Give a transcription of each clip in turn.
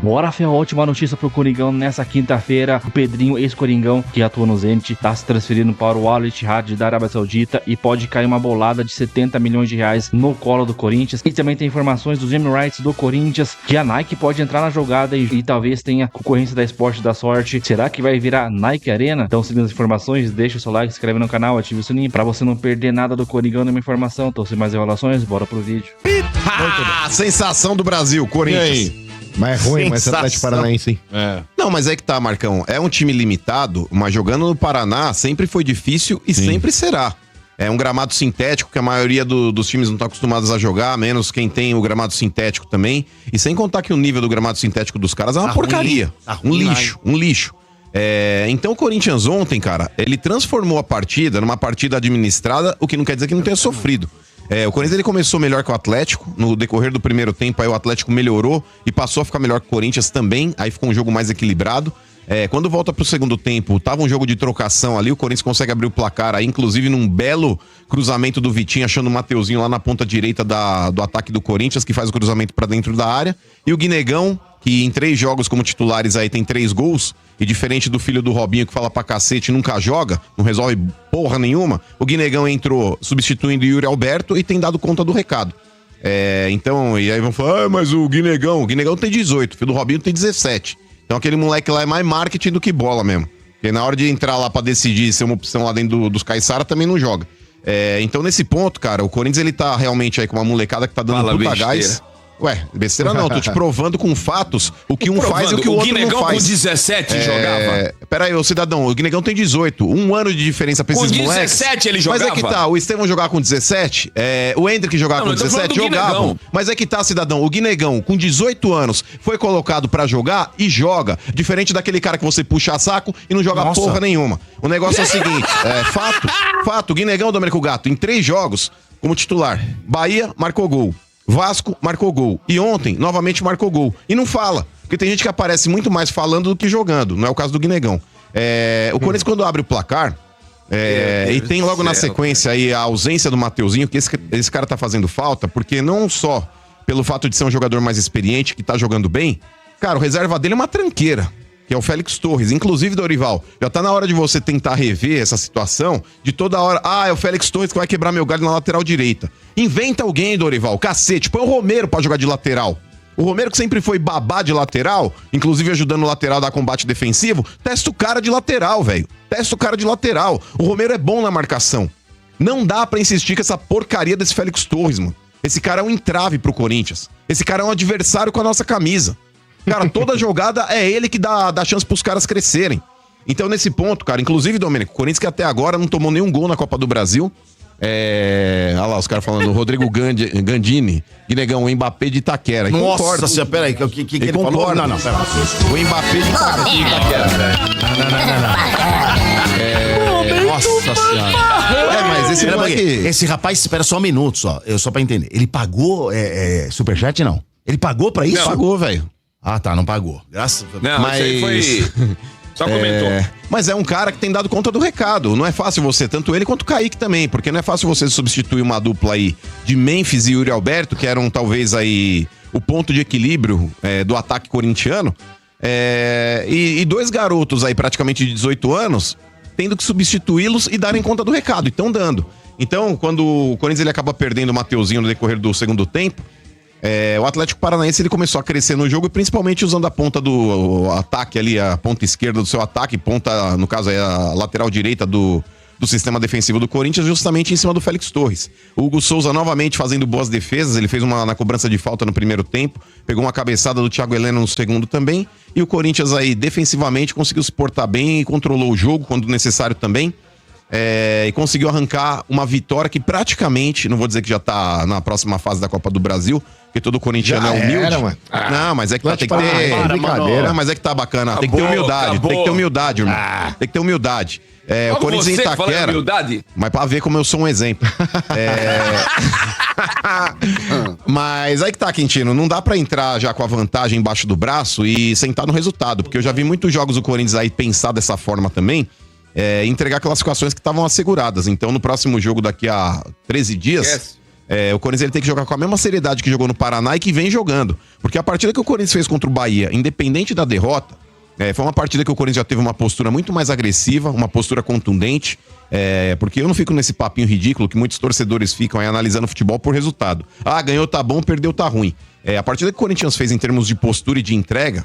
Bora, Ferro, ótima notícia pro Coringão nessa quinta-feira. O Pedrinho, ex-Coringão, que atua no Zenit, tá se transferindo para o Al Ittihad da Arábia Saudita e pode cair uma bolada de 70 milhões de reais no colo do Corinthians. E também tem informações dos Emirates do Corinthians, que a Nike pode entrar na jogada e talvez tenha concorrência da Esporte da Sorte. Será que vai virar Nike Arena? Então, seguindo as informações, deixa o seu like, se inscreve no canal, ative o sininho pra você não perder nada do Coringão, nenhuma informação. Então, sem mais enrolações, bora pro vídeo. Sensação do Brasil, Corinthians. Mas é ruim, mas é Atlético Paranaense, hein? Não, mas é que tá, Marcão. É um time limitado, mas jogando no Paraná sempre foi difícil e sempre será. É um gramado sintético que a maioria dos times não tá acostumados a jogar, menos quem tem o gramado sintético também. E sem contar que o nível do gramado sintético dos caras é uma porcaria. Um lixo. Então o Corinthians ontem, cara, ele transformou a partida numa partida administrada, o que não quer dizer que não tenha sofrido. O Corinthians ele começou melhor que o Atlético. No decorrer do primeiro tempo, aí o Atlético melhorou e passou a ficar melhor que o Corinthians também. Aí ficou um jogo mais equilibrado. Quando volta pro segundo tempo, tava um jogo de trocação ali. O Corinthians consegue abrir o placar aí, inclusive num belo cruzamento do Vitinho, achando o Mateuzinho lá na ponta direita do ataque do Corinthians, que faz o cruzamento pra dentro da área. E o Guinegão, que em 3 jogos como titulares aí tem 3 gols, e diferente do filho do Robinho que fala pra cacete, nunca joga, não resolve porra nenhuma, o Guinegão entrou substituindo o Yuri Alberto e tem dado conta do recado. Então, e aí vão falar, mas o Guinegão tem 18, o filho do Robinho tem 17. Então aquele moleque lá é mais marketing do que bola mesmo. Porque na hora de entrar lá pra decidir ser uma opção lá dentro dos Caiçara também não joga. Então nesse ponto, cara, o Corinthians ele tá realmente aí com uma molecada que tá dando puta gás. Ué, besteira não, tô te provando com fatos o que um faz e o que o outro não faz. O Guinegão com 17 jogava? Pera aí, ô cidadão, o Guinegão tem 18, 1 ano de diferença pra esses moleques. Com 17 ele jogava? Mas é que tá, o Estevão jogava com 17, o Hendrick jogava com 17, jogavam. Mas é que tá, cidadão, o Guinegão com 18 anos foi colocado pra jogar e joga, diferente daquele cara que você puxa saco e não joga porra nenhuma. O negócio é o seguinte, fato, o Guinegão, Domênico Gato, em 3 jogos como titular, Bahia marcou gol. Vasco marcou gol. E ontem, novamente, marcou gol. E não fala. Porque tem gente que aparece muito mais falando do que jogando. Não é o caso do Guinegão. O Corinthians, quando abre o placar, e tem logo na sequência aí a ausência do Mateuzinho, que esse cara tá fazendo falta, porque não só pelo fato de ser um jogador mais experiente, que tá jogando bem, cara, o reserva dele é uma tranqueira, que é o Félix Torres. Inclusive, Dorival, já tá na hora de você tentar rever essa situação de toda hora. É o Félix Torres que vai quebrar meu galho na lateral direita. Inventa alguém, Dorival, cacete. Põe o Romero pra jogar de lateral. O Romero, que sempre foi babá de lateral, inclusive ajudando o lateral a dar combate defensivo, testa o cara de lateral, velho. O Romero é bom na marcação. Não dá pra insistir com essa porcaria desse Félix Torres, mano. Esse cara é um entrave pro Corinthians. Esse cara é um adversário com a nossa camisa. Cara, toda jogada é ele que dá chance pros caras crescerem. Então, nesse ponto, cara, inclusive, Domênico, o Corinthians que até agora não tomou nenhum gol na Copa do Brasil. Olha lá, os caras falando, Rodrigo Gandini, Guinegão, o Mbappé de Itaquera. Nossa senhora, peraí, o que ele falou? Não, pera. O Mbappé de Itaquera. Não. Nossa senhora. Mas esse moleque... Esse rapaz, espera só um minuto, só pra entender. Ele pagou superchat, não? Ele pagou pra isso? Não, pagou, velho. Ah, tá, não pagou. Graças a Deus. Não, mas aí foi... Só comentou. Mas é um cara que tem dado conta do recado. Não é fácil você, tanto ele quanto o Kaique também, porque não é fácil você substituir uma dupla aí de Memphis e Yuri Alberto, que eram talvez aí o ponto de equilíbrio do ataque corintiano, e 2 garotos aí praticamente de 18 anos, tendo que substituí-los e darem conta do recado, e estão dando. Então, quando o Corinthians ele acaba perdendo o Mateuzinho no decorrer do segundo tempo, o Atlético Paranaense ele começou a crescer no jogo, principalmente usando a ponta do ataque ali, a ponta esquerda do seu ataque, ponta, no caso, a lateral direita do sistema defensivo do Corinthians, justamente em cima do Félix Torres. O Hugo Souza novamente fazendo boas defesas, ele fez uma na cobrança de falta no primeiro tempo, pegou uma cabeçada do Thiago Heleno no segundo também, e o Corinthians aí defensivamente conseguiu se portar bem e controlou o jogo quando necessário também. E conseguiu arrancar uma vitória que praticamente, não vou dizer que já tá na próxima fase da Copa do Brasil, porque todo corintiano é humilde. Não, mas é que tem que ter... Brincadeira. Não, mas é que tá bacana, tem que ter humildade, irmão. Tem que ter humildade. O Corinthians em Itaquera, mas pra ver como eu sou um exemplo. Mas aí que tá, Quintino, não dá pra entrar já com a vantagem embaixo do braço e sentar no resultado, porque eu já vi muitos jogos do Corinthians aí pensar dessa forma também, entregar classificações que estavam asseguradas. Então, no próximo jogo, daqui a 13 dias, O Corinthians ele tem que jogar com a mesma seriedade que jogou no Paraná e que vem jogando. Porque a partida que o Corinthians fez contra o Bahia, independente da derrota, foi uma partida que o Corinthians já teve uma postura muito mais agressiva, uma postura contundente. Porque eu não fico nesse papinho ridículo que muitos torcedores ficam aí analisando futebol por resultado. Ganhou tá bom, perdeu tá ruim. A partida que o Corinthians fez em termos de postura e de entrega,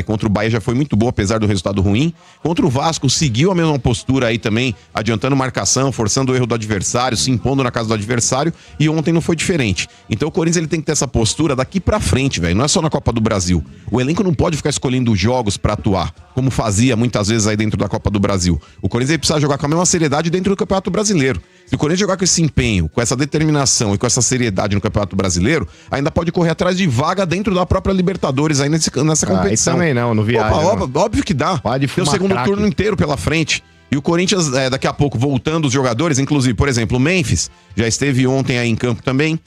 contra o Bahia já foi muito boa, apesar do resultado ruim. Contra o Vasco, seguiu a mesma postura aí também, adiantando marcação, forçando o erro do adversário, se impondo na casa do adversário, e ontem não foi diferente. Então o Corinthians ele tem que ter essa postura daqui pra frente, velho. Não é só na Copa do Brasil. O elenco não pode ficar escolhendo jogos pra atuar, como fazia muitas vezes aí dentro da Copa do Brasil. O Corinthians ele precisa jogar com a mesma seriedade dentro do Campeonato Brasileiro. Se o Corinthians jogar com esse empenho, com essa determinação e com essa seriedade no Campeonato Brasileiro, ainda pode correr atrás de vaga dentro da própria Libertadores aí nessa competição. Também não viaja. Óbvio que dá. Pode tem o fumar segundo craque. turno inteiro pela frente. E o Corinthians, daqui a pouco, voltando os jogadores, inclusive, por exemplo, o Memphis, já esteve ontem aí em campo também.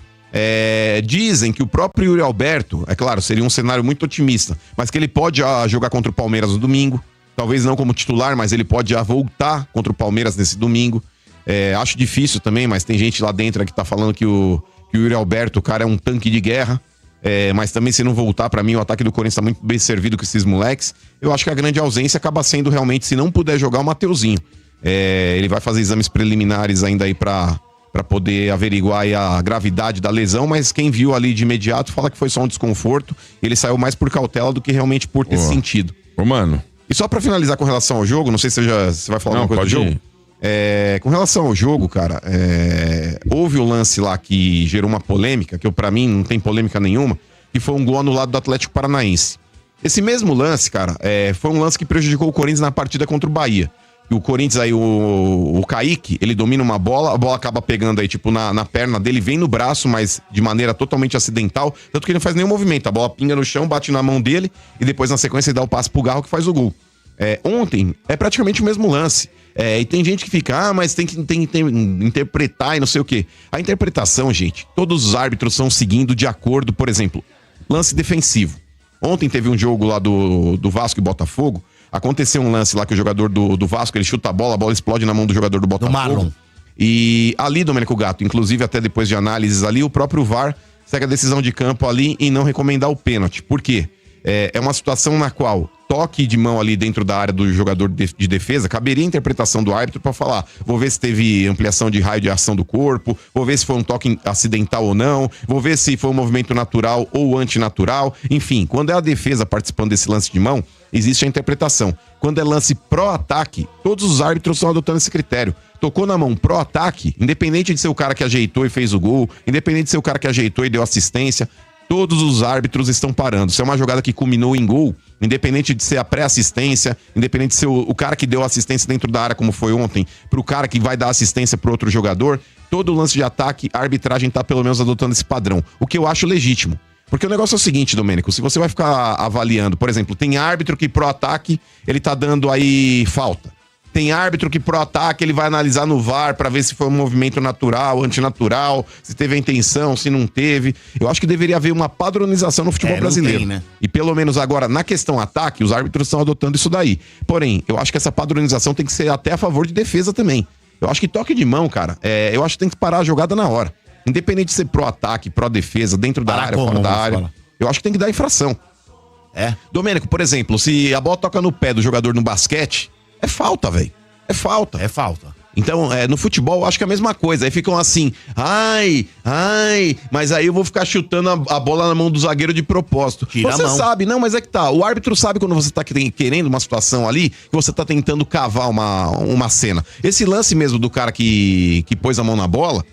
Dizem que o próprio Yuri Alberto, é claro, seria um cenário muito otimista, mas que ele pode jogar contra o Palmeiras no domingo. Talvez não como titular, mas ele pode já voltar contra o Palmeiras nesse domingo. Acho difícil também, mas tem gente lá dentro que tá falando que o Yuri Alberto, o cara é um tanque de guerra. Mas também se não voltar, pra mim o ataque do Corinthians tá muito bem servido com esses moleques. Eu acho que a grande ausência acaba sendo realmente, se não puder jogar, o Mateuzinho. Ele vai fazer exames preliminares ainda aí pra poder averiguar aí a gravidade da lesão, mas quem viu ali de imediato fala que foi só um desconforto. Ele saiu mais por cautela do que realmente por ter sentido. Ô, mano. E só pra finalizar com relação ao jogo, não sei se você vai falar alguma coisa do jogo. Com relação ao jogo, cara, houve o lance lá que gerou uma polêmica, que pra mim não tem polêmica nenhuma, que foi um gol anulado do Atlético Paranaense. Esse mesmo lance, cara, foi um lance que prejudicou o Corinthians na partida contra o Bahia. E o Corinthians aí, o Kaique, ele domina uma bola, a bola acaba pegando aí, tipo, na perna dele, vem no braço, mas de maneira totalmente acidental, tanto que ele não faz nenhum movimento. A bola pinga no chão, bate na mão dele, e depois na sequência ele dá o passe pro Garro que faz o gol. Ontem, é praticamente o mesmo lance. E tem gente que fica, mas tem que interpretar e não sei o quê. A interpretação, gente, todos os árbitros estão seguindo de acordo, por exemplo, lance defensivo. Ontem teve um jogo lá do Vasco e Botafogo. Aconteceu um lance lá que o jogador do Vasco, ele chuta a bola explode na mão do jogador do Botafogo. Do Marlon. E ali, Domênico Gatto, inclusive até depois de análises ali, o próprio VAR segue a decisão de campo ali em não recomendar o pênalti. Por quê? É uma situação na qual toque de mão ali dentro da área do jogador de defesa, caberia a interpretação do árbitro para falar, vou ver se teve ampliação de raio de ação do corpo, vou ver se foi um toque acidental ou não, vou ver se foi um movimento natural ou antinatural, enfim, quando é a defesa participando desse lance de mão, existe a interpretação. Quando é lance pró-ataque, todos os árbitros estão adotando esse critério. Tocou na mão pró-ataque, independente de ser o cara que ajeitou e fez o gol, independente de ser o cara que ajeitou e deu assistência, todos os árbitros estão parando. Se é uma jogada que culminou em gol, independente de ser a pré-assistência, independente de ser o cara que deu assistência dentro da área, como foi ontem, pro cara que vai dar assistência pro outro jogador, todo lance de ataque, a arbitragem tá pelo menos adotando esse padrão. O que eu acho legítimo. Porque o negócio é o seguinte, Domênico, se você vai ficar avaliando, por exemplo, tem árbitro que pro ataque, ele tá dando aí falta. Tem árbitro que pro ataque ele vai analisar no VAR pra ver se foi um movimento natural, antinatural, se teve a intenção, se não teve. Eu acho que deveria haver uma padronização no futebol brasileiro. Tem, né? E pelo menos agora, na questão ataque, os árbitros estão adotando isso daí. Porém, eu acho que essa padronização tem que ser até a favor de defesa também. Eu acho que toque de mão, cara, eu acho que tem que parar a jogada na hora. Independente de ser pro-ataque, pró-defesa, dentro da área, fora da área. Eu acho que tem que dar infração. Domênico, por exemplo, se a bola toca no pé do jogador no basquete, é falta, velho. É falta. É falta. Então, no futebol, eu acho que é a mesma coisa. Aí ficam assim, mas aí eu vou ficar chutando a bola na mão do zagueiro de propósito. Tira você a mão. sabe, não, mas é que tá. O árbitro sabe quando você tá querendo uma situação ali, que você tá tentando cavar uma cena. Esse lance mesmo do cara que pôs a mão na bola,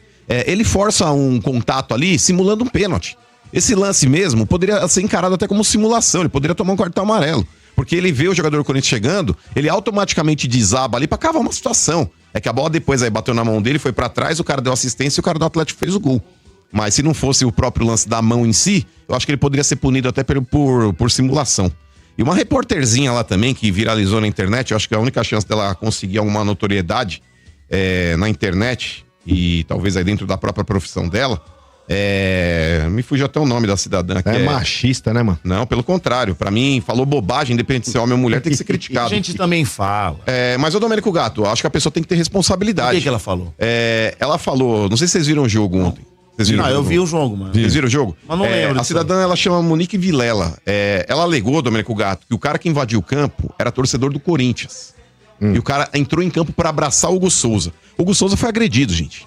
ele força um contato ali, simulando um pênalti. Esse lance mesmo poderia ser encarado até como simulação. Ele poderia tomar um cartão amarelo. Porque ele vê o jogador do Corinthians chegando, ele automaticamente desaba ali pra cavar uma situação. É que a bola depois aí bateu na mão dele, foi pra trás, o cara deu assistência e o cara do Atlético fez o gol. Mas se não fosse o próprio lance da mão em si, eu acho que ele poderia ser punido até por simulação. E uma repórterzinha lá também, que viralizou na internet, eu acho que a única chance dela conseguir alguma notoriedade na internet, e talvez aí dentro da própria profissão dela, me fugiu até o nome da cidadã. É machista, né, mano? Não, pelo contrário. Pra mim, falou bobagem, independente de ser homem ou mulher, tem que ser criticado. A gente também fala. Mas, ô Domênico Gato, acho que a pessoa tem que ter responsabilidade. O que ela falou? Ela falou, não sei se vocês viram o jogo ontem. Vocês viram? Eu vi o jogo, mano. Vocês viram o jogo? Mas não lembro A disso. cidadã, ela chama Monique Vilela. Ela alegou, Domênico Gato, que o cara que invadiu o campo era torcedor do Corinthians. E o cara entrou em campo pra abraçar o Hugo Souza. O Hugo Souza foi agredido, gente.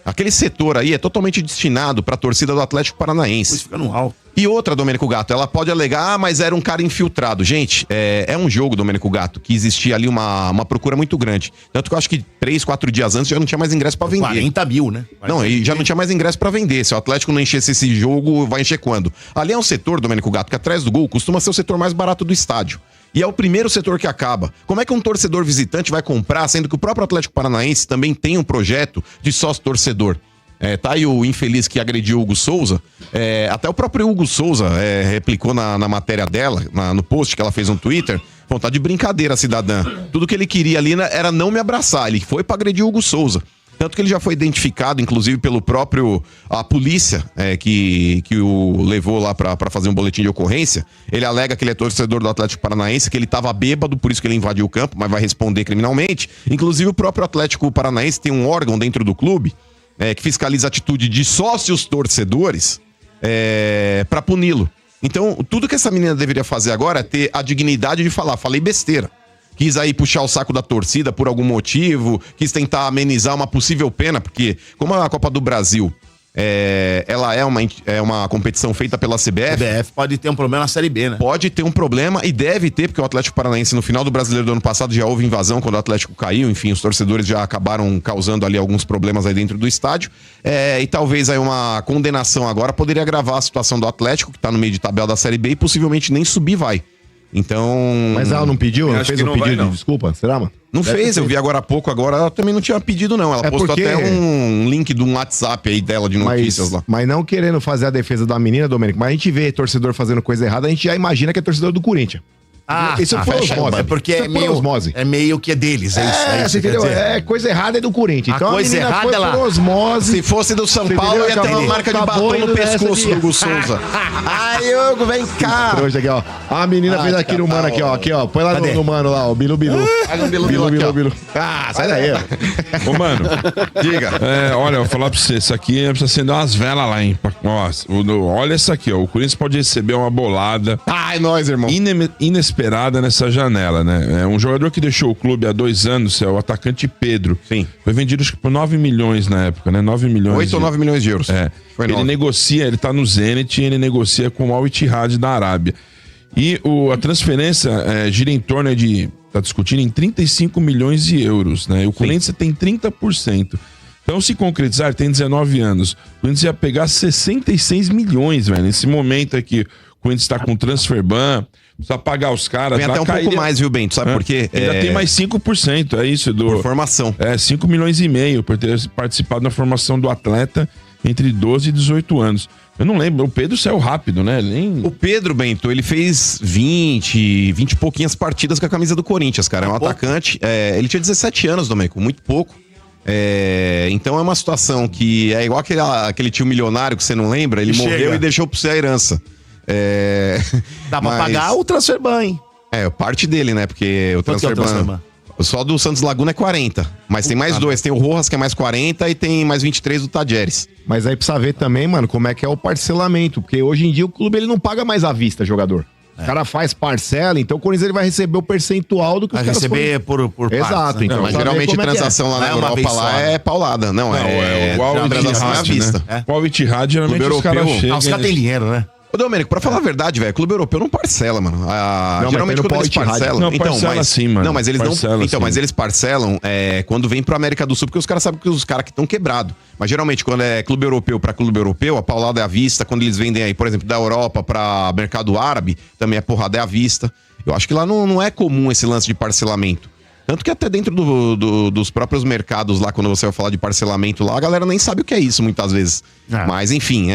Aquele setor aí é totalmente destinado pra torcida do Atlético Paranaense. Isso fica no alto. E outra, Domênico Gato, ela pode alegar, mas era um cara infiltrado. Gente, é um jogo, Domênico Gato, que existia ali uma procura muito grande. Tanto que eu acho que 3, 4 dias antes já não tinha mais ingresso pra vender. 40 mil, né? Não, e já não tinha mais ingresso pra vender. Se o Atlético não enchesse esse jogo, vai encher quando? Ali é um setor, Domênico Gato, que atrás do gol costuma ser o setor mais barato do estádio. E é o primeiro setor que acaba. Como é que um torcedor visitante vai comprar, sendo que o próprio Atlético Paranaense também tem um projeto de sócio-torcedor? Tá aí o infeliz que agrediu o Hugo Souza. Até o próprio Hugo Souza replicou na matéria dela, no post que ela fez no Twitter. Tá de brincadeira, cidadã. Tudo que ele queria ali era não me abraçar. Ele foi pra agredir o Hugo Souza. Tanto que ele já foi identificado, inclusive, pelo próprio... A polícia que o levou lá pra fazer um boletim de ocorrência. Ele alega que ele é torcedor do Atlético Paranaense, que ele tava bêbado, por isso que ele invadiu o campo, mas vai responder criminalmente. Inclusive, o próprio Atlético Paranaense tem um órgão dentro do clube que fiscaliza a atitude de sócios torcedores pra puni-lo. Então, tudo que essa menina deveria fazer agora é ter a dignidade de falar, falei besteira. Quis aí puxar o saco da torcida por algum motivo, quis tentar amenizar uma possível pena, porque como a Copa do Brasil, ela é uma competição feita pela CBF. CBF pode ter um problema na Série B, né? Pode ter um problema e deve ter, porque o Atlético Paranaense no final do Brasileiro do ano passado já houve invasão quando o Atlético caiu, enfim, os torcedores já acabaram causando ali alguns problemas aí dentro do estádio, e talvez aí uma condenação agora poderia agravar a situação do Atlético, que tá no meio de tabela da Série B e possivelmente nem subir vai. Então... Mas ela não pediu? Não fez um pedido de desculpa? Será, mano? Não fez, eu vi agora há pouco, agora ela também não tinha pedido não, ela postou até um link de um WhatsApp aí dela de notícias lá. Mas não querendo fazer a defesa da menina, Domênico, mas a gente vê torcedor fazendo coisa errada, a gente já imagina que é torcedor do Corinthians. Isso foi osmose. É porque isso é meio que é deles, é isso. Você entendeu? Coisa errada é do Corinthians. Então a coisa errada foi por osmose. Se fosse do São Paulo, ia ter uma marca de batom no pescoço do Hugo Souza. Ai, Hugo, vem cá. Hoje aqui, ó. A menina fez aqui no mano, aqui, ó. Põe lá no mano lá, ó. Bilu. Bilu. Sai daí, ó. Ô, mano. Diga. Olha, eu vou falar pra você, isso aqui precisa acender umas velas lá, hein? Olha isso aqui, ó. O Corinthians pode receber uma bolada. Ai, nós, irmão. Inesperada nessa janela, né? É um jogador que deixou o clube há 2 anos, é o atacante Pedro. Sim. Foi vendido acho que por 9 milhões na época, né? 9 milhões. 8 ou 9 milhões de euros. Foi ele 9. negocia, ele tá no Zenit e ele negocia com o Al-Ittihad da Arábia. E a transferência gira em torno tá discutindo em 35 milhões de euros, né? E o Corinthians tem 30%. Então, se concretizar, ele tem 19 anos. O Corinthians ia pegar 66 milhões, velho. Nesse momento aqui, o Corinthians tá com transfer ban, precisa pagar os caras. Vem até um pouco mais, viu, Bento? Sabe por quê? Ainda tem mais 5%, é isso. Por formação. 5 milhões e meio por ter participado da formação do atleta entre 12 e 18 anos. Eu não lembro, o Pedro saiu rápido, né? O Pedro, Bento, ele fez 20 e pouquinhas partidas com a camisa do Corinthians, cara. É um atacante. Ele tinha 17 anos, Domênico, muito pouco. Então é uma situação que é igual aquele tio milionário que você não lembra, ele morreu e deixou pra você a herança. Dá pra pagar o transfer ban, hein? Parte dele, né? Porque o transfer ban... Só do Santos Laguna é 40. Mas tem mais 2. Tem o Rojas, que é mais 40, e tem mais 23 do Tadjeres. Mas aí precisa ver também, mano, como é que é o parcelamento. Porque hoje em dia o clube ele não paga mais à vista, jogador. O cara faz parcela, então o Corinthians ele vai receber o percentual do que os caras receber por Exato, partes, né? então. Mas geralmente transação lá na Europa lá é paulada. Não, é o Al-Ittihad, né? O Al-Ittihad, geralmente Clube os caras europeu. chegam... Os caras têm dinheiro, né? Ô, Domênico, pra falar a verdade, velho, clube europeu não parcela, mano. Geralmente quando eles parcelam... Não, parcela sim, mano. Não, mas eles parcela, não... Então, sim. mas eles parcelam quando vem pro América do Sul, porque os caras sabem que os caras que estão quebrados. Mas geralmente quando é clube europeu pra clube europeu, a paulada é à vista. Quando eles vendem aí, por exemplo, da Europa pra mercado árabe, também a porrada é à vista. Eu acho que lá não é comum esse lance de parcelamento. Tanto que até dentro dos próprios mercados lá, quando você vai falar de parcelamento lá, a galera nem sabe o que é isso muitas vezes. Mas enfim,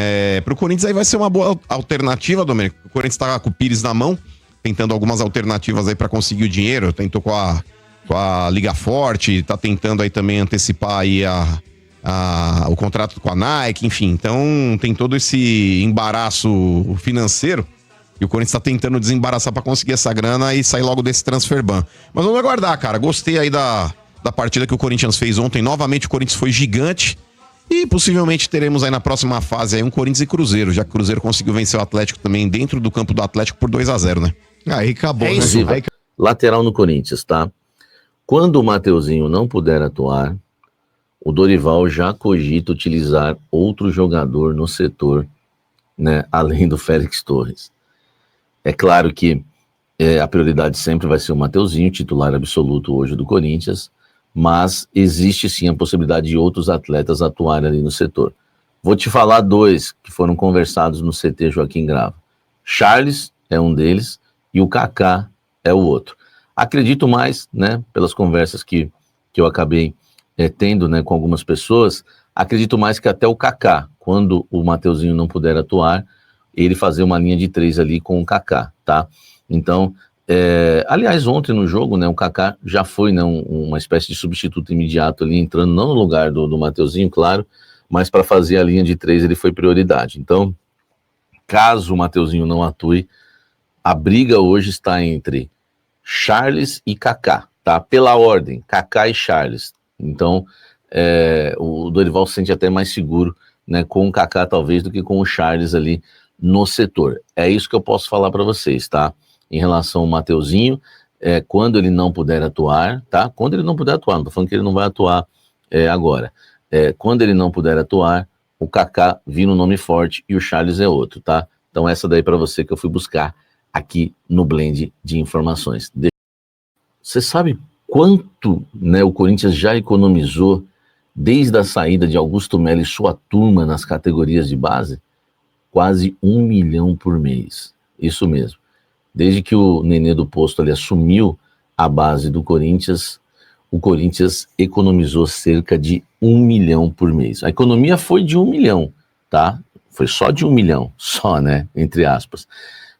pro Corinthians aí vai ser uma boa alternativa, Domênico. O Corinthians tá com o Pires na mão, tentando algumas alternativas aí pra conseguir o dinheiro. Tentou com a Liga Forte, tá tentando aí também antecipar aí o contrato com a Nike, enfim. Então tem todo esse embaraço financeiro. E o Corinthians tá tentando desembaraçar pra conseguir essa grana e sair logo desse transfer ban. Mas vamos aguardar, cara. Gostei aí da partida que o Corinthians fez ontem. Novamente o Corinthians foi gigante. E possivelmente teremos aí na próxima fase aí um Corinthians e Cruzeiro, já que o Cruzeiro conseguiu vencer o Atlético também dentro do campo do Atlético por 2-0, né? Aí acabou, né? Inclusive, Aí lateral no Corinthians, tá? Quando o Mateuzinho não puder atuar, o Dorival já cogita utilizar outro jogador no setor, né? Além do Félix Torres. É claro que a prioridade sempre vai ser o Mateuzinho, titular absoluto hoje do Corinthians, mas existe sim a possibilidade de outros atletas atuarem ali no setor. Vou te falar 2 que foram conversados no CT Joaquim Grava. Charles é um deles e o Kaká é o outro. Acredito mais, né, pelas conversas que eu acabei tendo, né, com algumas pessoas, acredito mais que até o Kaká, quando o Mateuzinho não puder atuar, ele fazer uma linha de 3 ali com o Kaká, tá? Então, aliás, ontem no jogo, né, o Kaká já foi, né, uma espécie de substituto imediato ali, entrando não no lugar do Mateuzinho, claro, mas para fazer a linha de 3 ele foi prioridade. Então, caso o Mateuzinho não atue, a briga hoje está entre Charles e Kaká, tá? Pela ordem, Kaká e Charles. Então, o Dorival se sente até mais seguro, né, com o Kaká talvez do que com o Charles ali no setor. É isso que eu posso falar para vocês, tá? Em relação ao Mateuzinho, quando ele não puder atuar, tá? Quando ele não puder atuar, não tô falando que ele não vai atuar agora. Quando ele não puder atuar, o Kaká vira um nome forte e o Charles é outro, tá? Então essa daí para você que eu fui buscar aqui no blend de informações. Você sabe quanto, né, o Corinthians já economizou desde a saída de Augusto Melo e sua turma nas categorias de base? Quase 1 milhão por mês. Isso mesmo. Desde que o Nenê do Posto ali assumiu a base do Corinthians, o Corinthians economizou cerca de 1 milhão por mês. A economia foi de 1 milhão, tá? Foi só de 1 milhão, só, né? Entre aspas.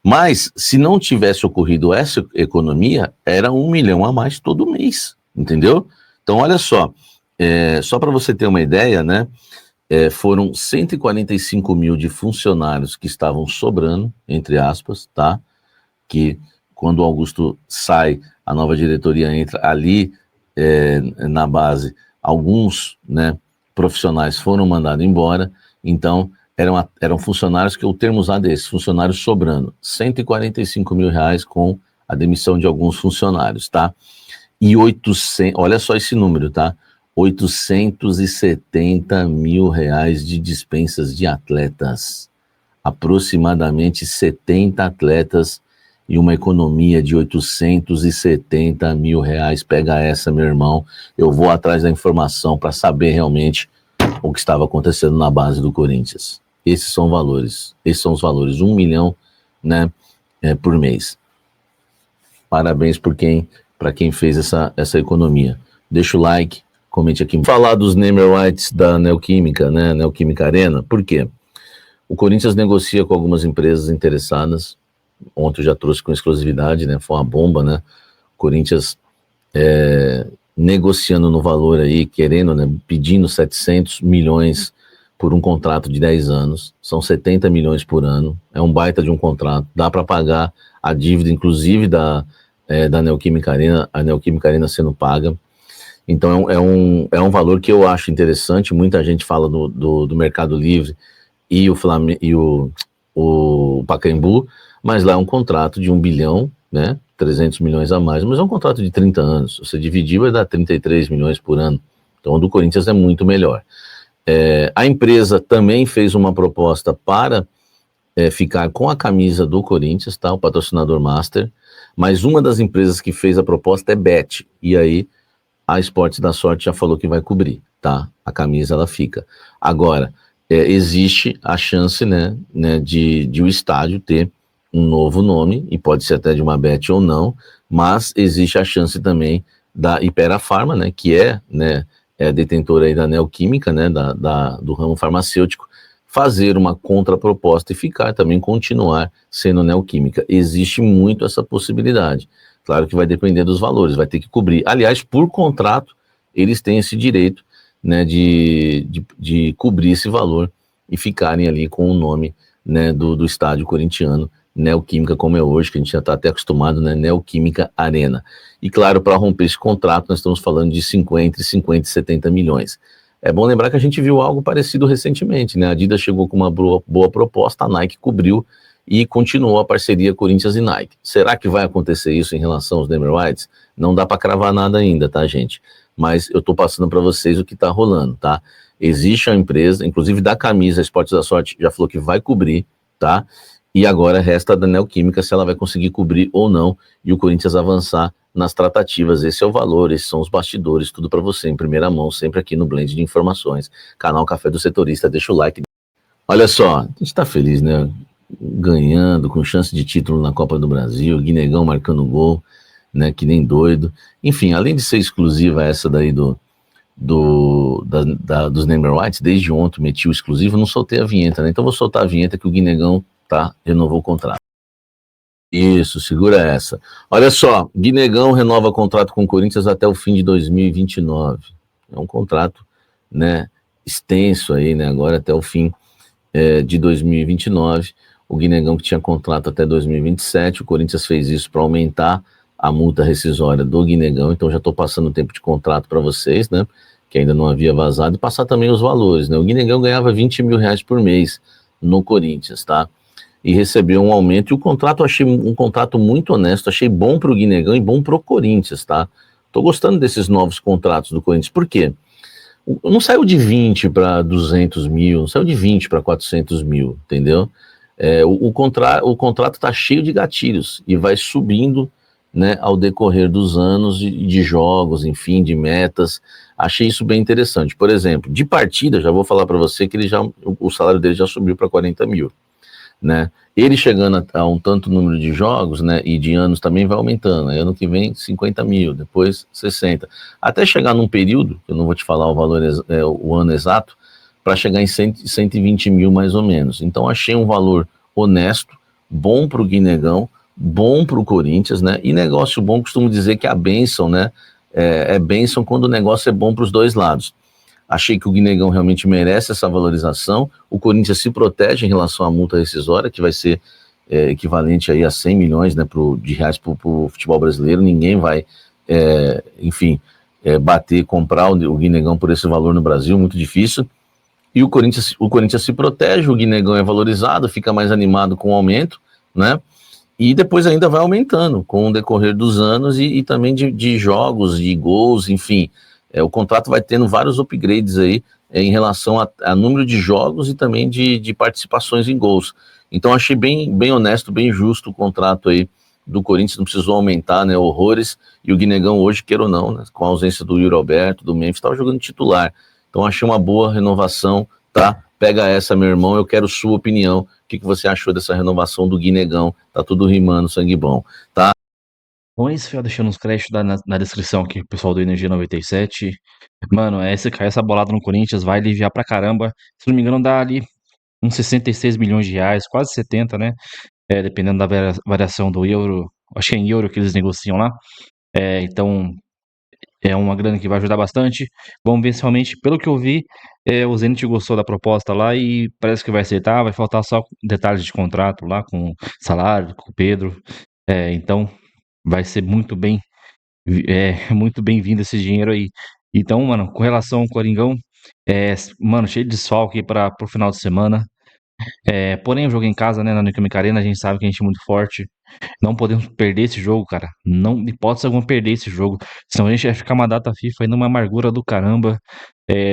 Mas, se não tivesse ocorrido essa economia, era 1 milhão a mais todo mês, entendeu? Então, olha só, só para você ter uma ideia, né? Foram 145 mil de funcionários que estavam sobrando, entre aspas, tá? Que quando o Augusto sai, a nova diretoria entra ali na base, alguns, né, profissionais foram mandados embora, então eram funcionários que o termo usado é esse, funcionários sobrando, 145 mil reais com a demissão de alguns funcionários, tá? E 800, olha só esse número, tá? 870 mil reais de dispensas de atletas, aproximadamente 70 atletas e uma economia de 870 mil reais. Pega essa, meu irmão, eu vou atrás da informação para saber realmente o que estava acontecendo na base do Corinthians. Esses são os valores, 1 milhão, né, por mês. Parabéns para quem fez essa economia. Deixa o like, comente aqui. Falar dos name rights da Neoquímica, né, Neoquímica Arena, por quê? O Corinthians negocia com algumas empresas interessadas. Ontem eu já trouxe com exclusividade, né? Foi uma bomba, né? O Corinthians negociando no valor aí, querendo, né? Pedindo 700 milhões por um contrato de 10 anos. São 70 milhões por ano. É um baita de um contrato. Dá para pagar a dívida, inclusive da Neoquímica Arena, a Neoquímica Arena sendo paga. Então é um valor que eu acho interessante. Muita gente fala do Mercado Livre e o Pacaembu, mas lá é um contrato de 1 bilhão, né, 300 milhões a mais, mas é um contrato de 30 anos, você dividir vai dar 33 milhões por ano, então o do Corinthians é muito melhor. A empresa também fez uma proposta para ficar com a camisa do Corinthians, tá, o patrocinador master, mas uma das empresas que fez a proposta é Bet, e aí a Esportes da Sorte já falou que vai cobrir, tá, a camisa ela fica. Agora, existe a chance, né, de o estádio ter um novo nome, e pode ser até de uma Bet ou não, mas existe a chance também da Hypera Pharma, né, que é a detentora aí da Neoquímica, né, do ramo farmacêutico, fazer uma contraproposta e continuar sendo Neoquímica. Existe muito essa possibilidade. Claro que vai depender dos valores, vai ter que cobrir. Aliás, por contrato, eles têm esse direito, né, de cobrir esse valor e ficarem ali com o nome, né, do estádio corintiano, Neoquímica, como é hoje, que a gente já está até acostumado, né, Neoquímica Arena. E claro, para romper esse contrato, nós estamos falando de entre 50 e 70 milhões. É bom lembrar que a gente viu algo parecido recentemente, né? A Adidas chegou com uma boa proposta, a Nike cobriu e continuou a parceria Corinthians e Nike. Será que vai acontecer isso em relação aos Neymar Whites? Não dá para cravar nada ainda, tá, gente? Mas eu tô passando para vocês o que tá rolando, tá? Existe a empresa, inclusive da camisa, a Esportes da Sorte já falou que vai cobrir, tá? E agora resta da Neoquímica se ela vai conseguir cobrir ou não e o Corinthians avançar nas tratativas. Esse é o valor, esses são os bastidores, tudo para você em primeira mão, sempre aqui no Blend de Informações. Canal Café do Setorista, deixa o like. Olha só, a gente tá feliz, né? Ganhando, com chance de título na Copa do Brasil, Guinegão marcando gol, né? Que nem doido. Enfim, além de ser exclusiva essa daí dos Neymar Whites, desde ontem meti o exclusivo, não soltei a vinheta, né? Então vou soltar a vinheta que o Guinegão, tá, renovou o contrato. Isso, segura essa. Olha só, Guinegão renova contrato com o Corinthians até o fim de 2029. É um contrato, né, extenso aí, né, agora até o fim de 2029. O Guinegão que tinha contrato até 2027, o Corinthians fez isso para aumentar a multa rescisória do Guinegão, então já estou passando o tempo de contrato para vocês, né, que ainda não havia vazado, e passar também os valores, né. O Guinegão ganhava R$20 mil por mês no Corinthians, tá? E recebeu um aumento, e o contrato eu achei um contrato muito honesto, achei bom para o Guinegão e bom para o Corinthians, tá? Tô gostando desses novos contratos do Corinthians, por quê? Não saiu de 20 para 200 mil, não saiu de 20 para 400 mil, entendeu? O contrato tá cheio de gatilhos e vai subindo, né, ao decorrer dos anos de jogos, enfim, de metas. Achei isso bem interessante. Por exemplo, de partida, já vou falar para você que o salário dele já subiu para 40 mil. Né? Ele chegando a um tanto número de jogos, né, e de anos também vai aumentando. Aí ano que vem 50 mil, depois 60, até chegar num período, eu não vou te falar o valor, o ano exato, para chegar em 120 mil mais ou menos. Então achei um valor honesto, bom para o Guinegão, bom para o Corinthians, né? E negócio bom, costumo dizer que a bênção, né, é bênção quando o negócio é bom para os dois lados. Achei que o Guinegão realmente merece essa valorização. O Corinthians se protege em relação à multa rescisória, que vai ser equivalente aí a 100 milhões, né, de reais para o futebol brasileiro. Ninguém vai, comprar o Guinegão por esse valor no Brasil, muito difícil. E o Corinthians se protege, o Guinegão é valorizado, fica mais animado com o aumento, né? E depois ainda vai aumentando com o decorrer dos anos e também de jogos, de gols, enfim. O contrato vai tendo vários upgrades aí em relação a número de jogos e também de participações em gols. Então achei bem honesto, bem justo o contrato aí do Corinthians, não precisou aumentar, né, horrores, e o Guinegão hoje, queira ou não, né, com a ausência do Yuri Alberto, do Memphis, estava jogando titular. Então achei uma boa renovação, tá? Pega essa, meu irmão, eu quero sua opinião, o que você achou dessa renovação do Guinegão? Tá tudo rimando, sangue bom, tá? Bom, é isso, Fiel, deixando os créditos na descrição aqui, o pessoal do Energia 97. Mano, se cair essa bolada no Corinthians, vai aliviar pra caramba. Se não me engano, dá ali uns 66 milhões de reais, quase 70, né? Dependendo da variação do euro. Acho que é em euro que eles negociam lá. Então, é uma grana que vai ajudar bastante. Vamos ver se realmente, pelo que eu vi, o Zenit gostou da proposta lá e parece que vai aceitar. Vai faltar só detalhes de contrato lá, com salário, com o Pedro. Então, vai ser muito muito bem-vindo esse dinheiro aí. Então, mano, com relação ao Coringão, mano, cheio de desfalque para pro final de semana. Porém, eu joguei em casa, né, na Neoquímica Arena, a gente sabe que a gente é muito forte. Não podemos perder esse jogo, cara. Não, de hipótese alguma, perder esse jogo. Senão a gente vai ficar uma data FIFA aí numa amargura do caramba.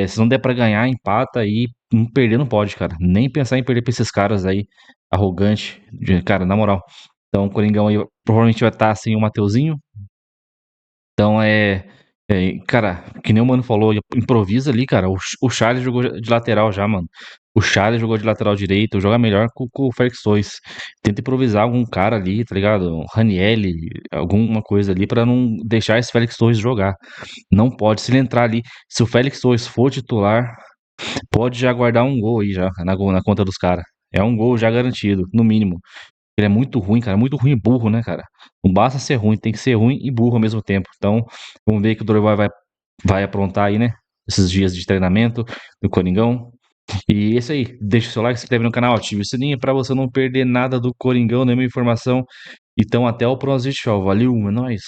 Se não der pra ganhar, empata e perder não pode, cara. Nem pensar em perder pra esses caras aí, arrogante. Cara, na moral. Então, o Coringão aí provavelmente vai estar sem o Mateuzinho. Então cara, que nem o mano falou, improvisa ali, cara. O Charles jogou de lateral já, mano. O Charles jogou de lateral direito, joga melhor com o Félix Torres. Tenta improvisar algum cara ali, tá ligado? Um Ranieri, alguma coisa ali, pra não deixar esse Félix Torres jogar. Não pode. Se ele entrar ali, se o Félix Torres for titular, pode já guardar um gol aí já na conta dos caras. É um gol já garantido, no mínimo. Ele é muito ruim, cara. Muito ruim e burro, né, cara? Não basta ser ruim, tem que ser ruim e burro ao mesmo tempo. Então, vamos ver que o Dorival vai aprontar aí, né? Esses dias de treinamento do Coringão. E é isso aí. Deixa o seu like, se inscreve no canal, ative o sininho pra você não perder nada do Coringão, nenhuma informação. Então, até o próximo vídeo. Valeu, é nóis.